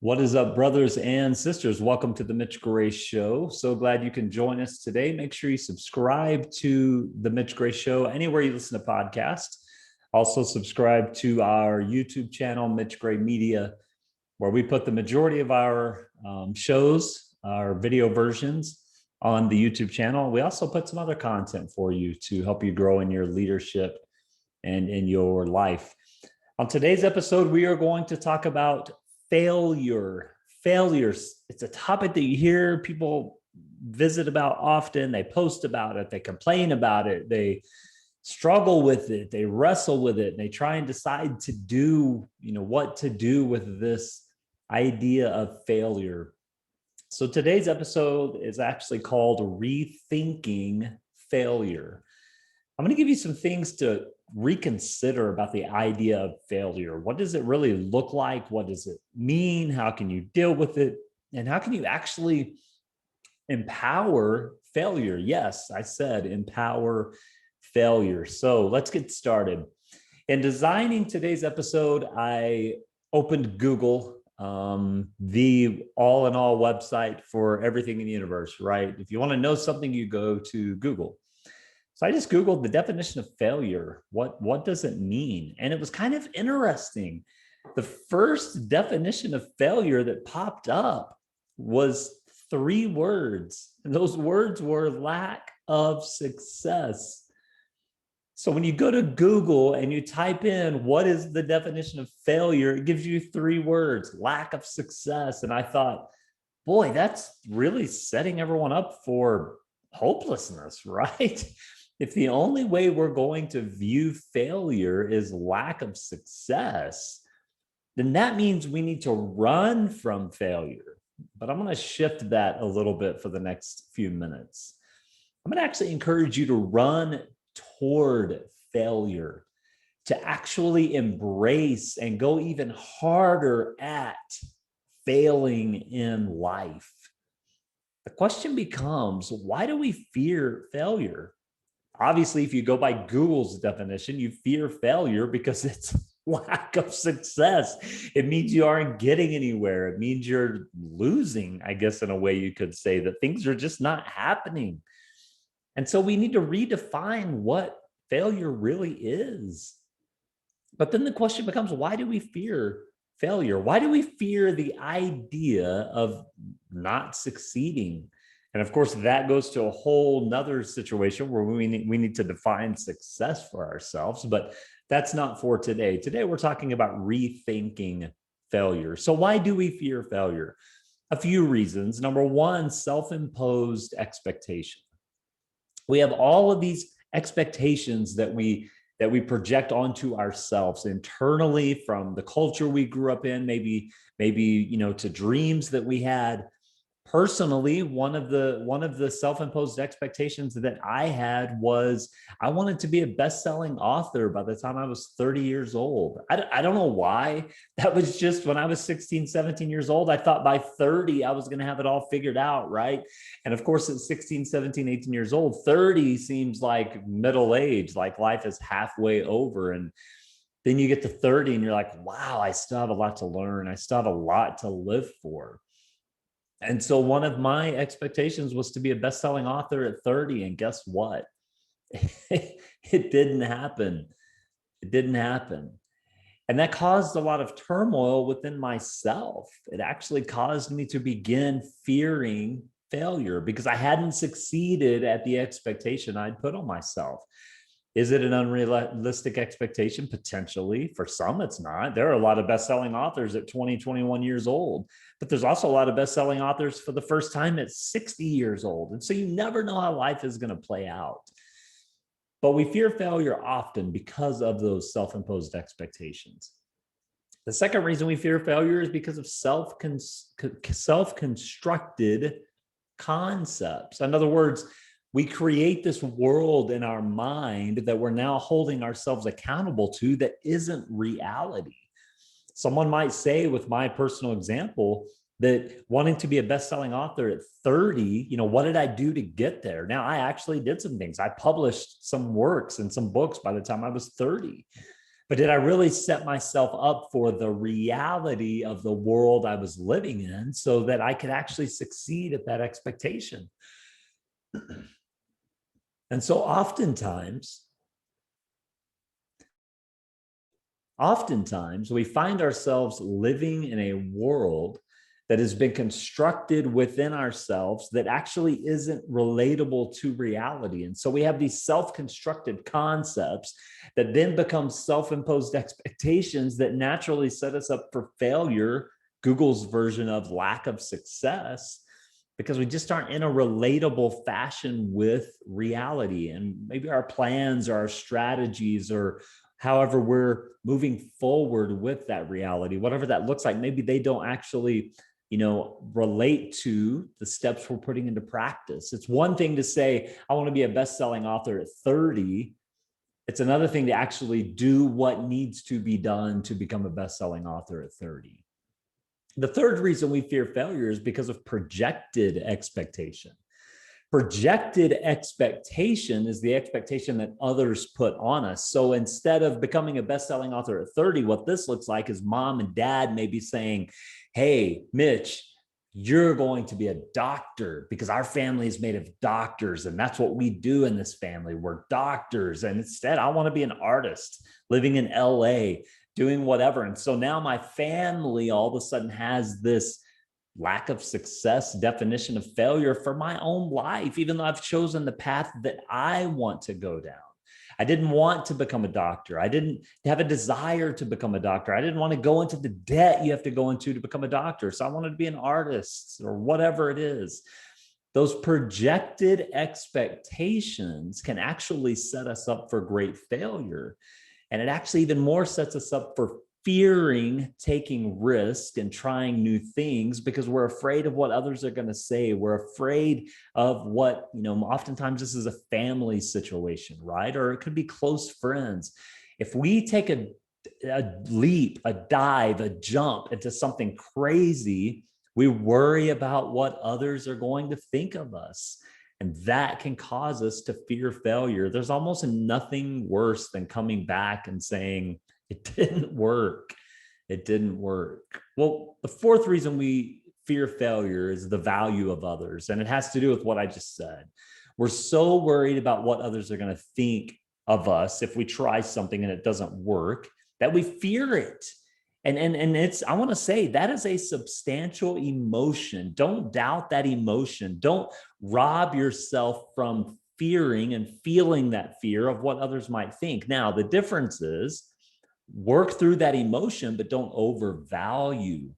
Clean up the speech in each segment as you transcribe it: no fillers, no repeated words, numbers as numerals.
What is up, brothers and sisters? Welcome to the Mitch Gray Show. So glad you can join us today. Make sure you subscribe to the Mitch Gray Show anywhere you listen to podcasts. Also, subscribe to our YouTube channel, Mitch Gray Media, where we put the majority of our shows, our video versions, on the YouTube channel. We also put some other content for you to help you grow in your leadership and in your life. On today's episode, we are going to talk about failures. It's a topic that you hear people visit about often. They post about it, they complain about it, they struggle with it, they wrestle with it, and they try and decide to do, what to do with this idea of failure. So today's episode is actually called Rethinking Failure. I'm going to give you some things to reconsider about the idea of failure. What does it really look like? What does it mean? How can you deal with it? And how can you actually empower failure? Yes, I said empower failure. So let's get started. In designing today's episode, I opened Google, the all-in-all website for everything in the universe, right? If you want to know something, you go to Google. So I just Googled the definition of failure. What does it mean? And it was kind of interesting. The first definition of failure that popped up was 3 words. And those words were lack of success. So when you go to Google and you type in, what is the definition of failure? It gives you 3 words, lack of success. And I thought, boy, that's really setting everyone up for hopelessness, right? If the only way we're going to view failure is lack of success, then that means we need to run from failure. But I'm going to shift that a little bit for the next few minutes. I'm going to actually encourage you to run toward failure, to actually embrace and go even harder at failing in life. The question becomes, why do we fear failure? Obviously, if you go by Google's definition, you fear failure because it's lack of success. It means you aren't getting anywhere. It means you're losing, I guess, in a way you could say that things are just not happening. And so we need to redefine what failure really is. But then the question becomes, why do we fear failure? Why do we fear the idea of not succeeding? And of course, that goes to a whole nother situation where we need to define success for ourselves, but that's not for today. Today, we're talking about rethinking failure. So why do we fear failure? A few reasons. Number one, self-imposed expectation. We have all of these expectations that we project onto ourselves internally from the culture we grew up in, maybe to dreams that we had. Personally, one of the self-imposed expectations that I had was I wanted to be a best-selling author by the time I was 30 years old. I don't know why. That was just when I was 16, 17 years old. I thought by 30, I was going to have it all figured out, right? And of course, at 16, 17, 18 years old, 30 seems like middle age, like life is halfway over. And then you get to 30 and you're like, wow, I still have a lot to learn. I still have a lot to live for. And so one of my expectations was to be a best-selling author at 30. And guess what? It didn't happen. It didn't happen. And that caused a lot of turmoil within myself. It actually caused me to begin fearing failure because I hadn't succeeded at the expectation I'd put on myself. Is it an unrealistic expectation? Potentially. For some, it's not. There are a lot of best-selling authors at 20, 21 years old, but there's also a lot of best-selling authors for the first time at 60 years old. And so you never know how life is going to play out. But we fear failure often because of those self-imposed expectations. The second reason we fear failure is because of self-constructed concepts. In other words, we create this world in our mind that we're now holding ourselves accountable to that isn't reality. Someone might say, with my personal example, that wanting to be a best-selling author at 30, what did I do to get there? Now, I actually did some things. I published some works and some books by the time I was 30. But did I really set myself up for the reality of the world I was living in so that I could actually succeed at that expectation? And so oftentimes we find ourselves living in a world that has been constructed within ourselves that actually isn't relatable to reality. And so we have these self-constructed concepts that then become self-imposed expectations that naturally set us up for failure, Google's version of lack of success, because we just aren't in a relatable fashion with reality. And maybe our plans or our strategies or however we're moving forward with that reality, whatever that looks like, maybe they don't actually relate to the steps we're putting into practice. It's one thing to say, I want to be a best-selling author at 30. It's another thing to actually do what needs to be done to become a best-selling author at 30. The third reason we fear failure is because of projected expectation. Projected expectation is the expectation that others put on us. So instead of becoming a best-selling author at 30, what this looks like is mom and dad may be saying, hey, Mitch, you're going to be a doctor because our family is made of doctors and that's what we do in this family. We're doctors. And instead, I want to be an artist living in LA, doing whatever. And so now my family all of a sudden has this lack of success definition of failure for my own life, even though I've chosen the path that I want to go down. I didn't want to become a doctor. I didn't have a desire to become a doctor. I didn't want to go into the debt you have to go into to become a doctor. So I wanted to be an artist or whatever it is. Those projected expectations can actually set us up for great failure. And it actually even more sets us up for fearing taking risk and trying new things because we're afraid of what others are going to say. We're afraid of what, oftentimes this is a family situation, right? Or it could be close friends. If we take a leap, a dive, a jump into something crazy, we worry about what others are going to think of us. And that can cause us to fear failure. There's almost nothing worse than coming back and saying, it didn't work. It didn't work. Well, the fourth reason we fear failure is the value of others. And it has to do with what I just said. We're so worried about what others are going to think of us if we try something and it doesn't work that we fear it. And it's, I want to say that is a substantial emotion. Don't doubt that emotion. Don't rob yourself from fearing and feeling that fear of what others might think. Now, the difference is work through that emotion, but don't overvalue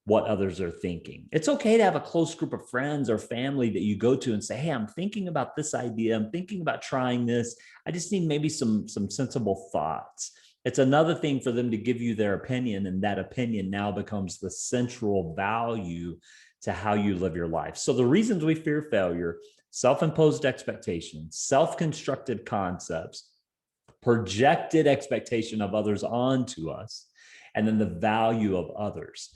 what others are thinking. It's okay to have a close group of friends or family that you go to and say, hey, I'm thinking about this idea. I'm thinking about trying this. I just need maybe some sensible thoughts. It's another thing for them to give you their opinion, and that opinion now becomes the central value to how you live your life. So the reasons we fear failure: self-imposed expectations, self-constructed concepts, projected expectation of others onto us, and then the value of others.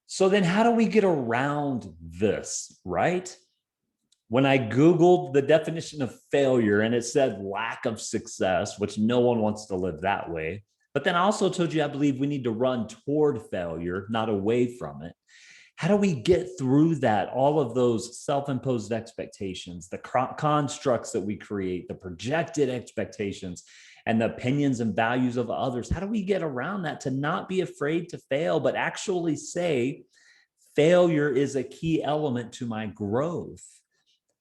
So then how do we get around this, right? When I Googled the definition of failure and it said lack of success, which no one wants to live that way. But then I also told you, I believe we need to run toward failure, not away from it. How do we get through that? All of those self-imposed expectations, the constructs that we create, the projected expectations, and the opinions and values of others. How do we get around that to not be afraid to fail, but actually say failure is a key element to my growth?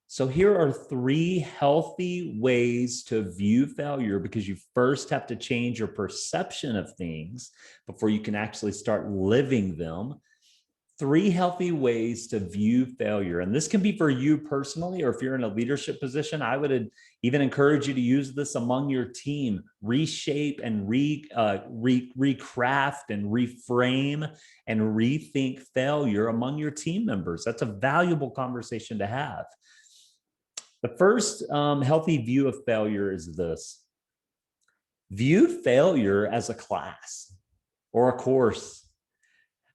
So here are 3 healthy ways to view failure, because you first have to change your perception of things before you can actually start living them. 3 healthy ways to view failure. And this can be for you personally, or if you're in a leadership position, I would even encourage you to use this among your team. Reshape and recraft and reframe and rethink failure among your team members. That's a valuable conversation to have. The first healthy view of failure is this: view failure as a class or a course.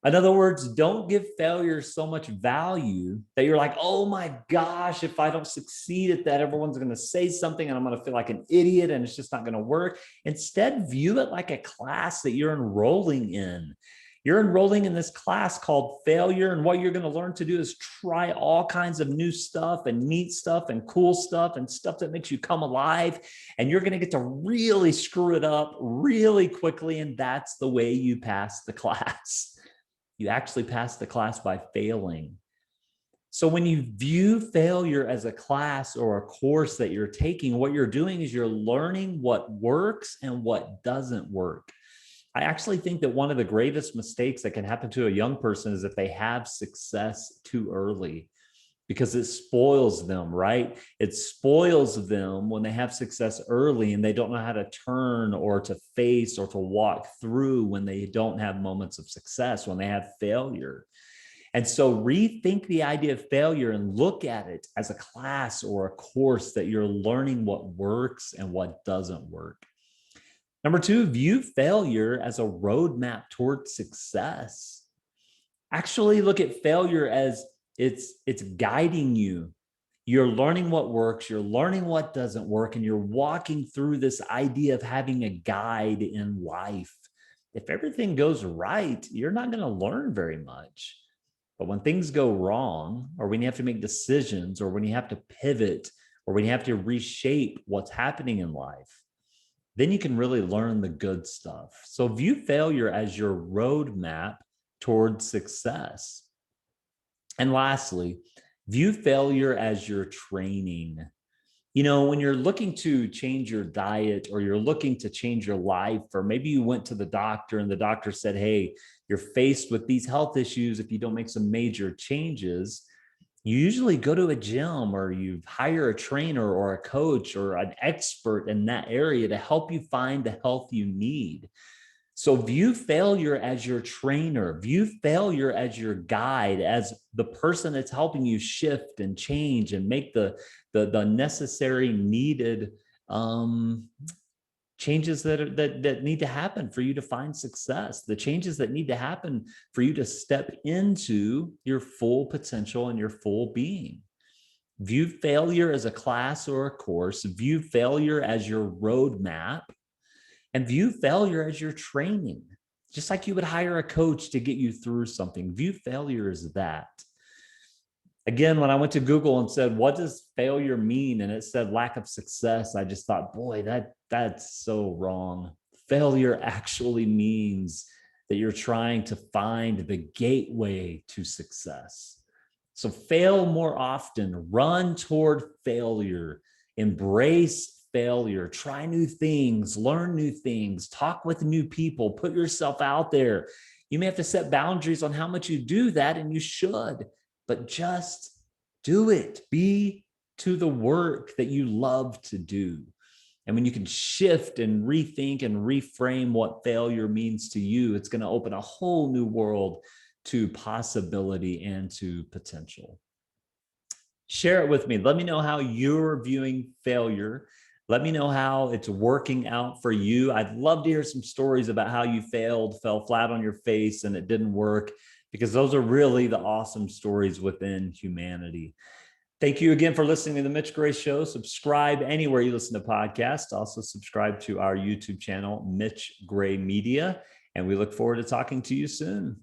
In other words, don't give failure so much value that you're like, oh my gosh, if I don't succeed at that, everyone's going to say something and I'm going to feel like an idiot and it's just not going to work. Instead, view it like a class that you're enrolling in. You're enrolling in this class called failure. And what you're going to learn to do is try all kinds of new stuff and neat stuff and cool stuff and stuff that makes you come alive. And you're going to get to really screw it up really quickly. And that's the way you pass the class. You actually pass the class by failing. So when you view failure as a class or a course that you're taking, what you're doing is you're learning what works and what doesn't work. I actually think that one of the greatest mistakes that can happen to a young person is if they have success too early, because it spoils them, right? It spoils them when they have success early and they don't know how to turn or to face or to walk through when they don't have moments of success, when they have failure. And so rethink the idea of failure and look at it as a class or a course that you're learning what works and what doesn't work. Number two, view failure as a roadmap toward success. Actually look at failure as it's guiding you. You're learning what works, you're learning what doesn't work, and you're walking through this idea of having a guide in life. If everything goes right, you're not going to learn very much. But when things go wrong, or when you have to make decisions, or when you have to pivot, or when you have to reshape what's happening in life, then you can really learn the good stuff. So view failure as your roadmap towards success. And lastly, view failure as your training. You know, when you're looking to change your diet or you're looking to change your life, or maybe you went to the doctor and the doctor said, hey, you're faced with these health issues if you don't make some major changes. You usually go to a gym or you hire a trainer or a coach or an expert in that area to help you find the health you need. So view failure as your trainer, view failure as your guide, as the person that's helping you shift and change and make the necessary needed changes that need to happen for you to find success, the changes that need to happen for you to step into your full potential and your full being. View failure as a class or a course, view failure as your roadmap, and view failure as your training. Just like you would hire a coach to get you through something, view failure as that. Again, when I went to Google and said, what does failure mean? And it said lack of success, I just thought, boy, that's so wrong. Failure actually means that you're trying to find the gateway to success. So fail more often, run toward failure, embrace failure, try new things, learn new things, talk with new people, put yourself out there. You may have to set boundaries on how much you do that, and you should. But just do it. Be to the work that you love to do. And when you can shift and rethink and reframe what failure means to you, it's going to open a whole new world to possibility and to potential. Share it with me. Let me know how you're viewing failure. Let me know how it's working out for you. I'd love to hear some stories about how you failed, fell flat on your face, and it didn't work, because those are really the awesome stories within humanity. Thank you again for listening to the Mitch Gray Show. Subscribe anywhere you listen to podcasts. Also subscribe to our YouTube channel, Mitch Gray Media. And we look forward to talking to you soon.